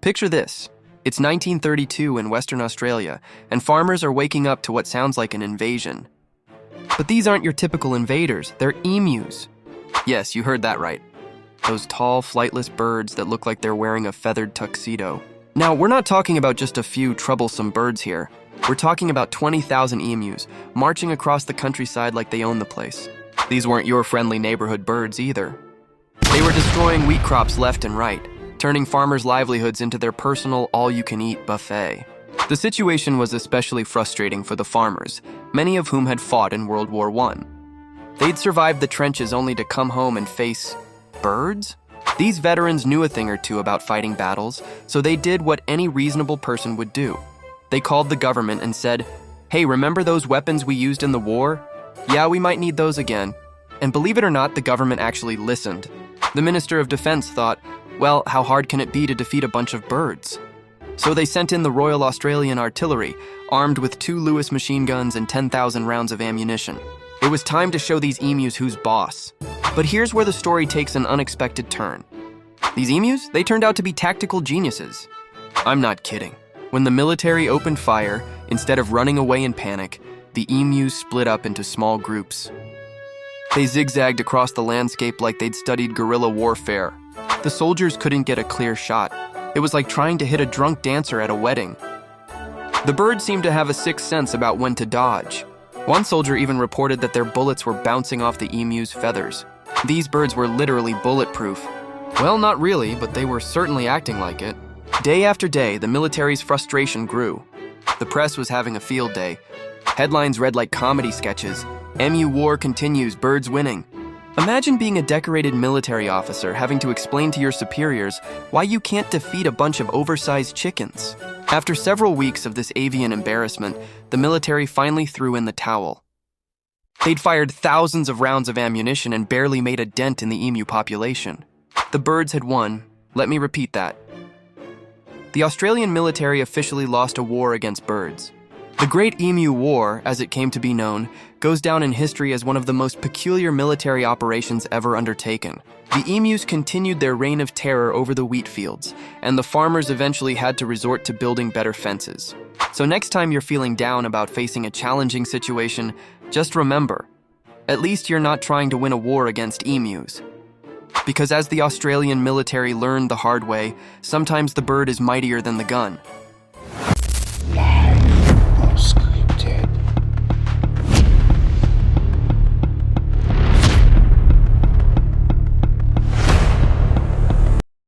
Picture this. It's 1932 in Western Australia, and farmers are waking up to what sounds like an invasion. But these aren't your typical invaders, they're emus. Yes, you heard that right. Those tall, flightless birds that look like they're wearing a feathered tuxedo. Now, we're not talking about just a few troublesome birds here. We're talking about 20,000 emus, marching across the countryside like they own the place. These weren't your friendly neighborhood birds either. They were destroying wheat crops left and right, turning farmers' livelihoods into their personal all-you-can-eat buffet. The situation was especially frustrating for the farmers, many of whom had fought in World War I. They'd survived the trenches only to come home and face birds? These veterans knew a thing or two about fighting battles, so they did what any reasonable person would do. They called the government and said, "Hey, remember those weapons we used in the war? Yeah, we might need those again." And believe it or not, the government actually listened. The Minister of Defense thought, well, how hard can it be to defeat a bunch of birds? So they sent in the Royal Australian Artillery, armed with 2 Lewis machine guns and 10,000 rounds of ammunition. It was time to show these emus who's boss. But here's where the story takes an unexpected turn. These emus, they turned out to be tactical geniuses. I'm not kidding. When the military opened fire, instead of running away in panic, the emus split up into small groups. They zigzagged across the landscape like they'd studied guerrilla warfare. The soldiers couldn't get a clear shot. It was like trying to hit a drunk dancer at a wedding. The birds seemed to have a sixth sense about when to dodge. One soldier even reported that their bullets were bouncing off the emu's feathers. These birds were literally bulletproof. Well, not really, but they were certainly acting like it. Day after day, the military's frustration grew. The press was having a field day. Headlines read like comedy sketches. "Emu War continues, birds winning." Imagine being a decorated military officer having to explain to your superiors why you can't defeat a bunch of oversized chickens. After several weeks of this avian embarrassment, the military finally threw in the towel. They'd fired thousands of rounds of ammunition and barely made a dent in the emu population. The birds had won. Let me repeat that. The Australian military officially lost a war against birds. The Great Emu War, as it came to be known, goes down in history as one of the most peculiar military operations ever undertaken. The emus continued their reign of terror over the wheat fields, and the farmers eventually had to resort to building better fences. So next time you're feeling down about facing a challenging situation, just remember, at least you're not trying to win a war against emus. Because as the Australian military learned the hard way, sometimes the bird is mightier than the gun.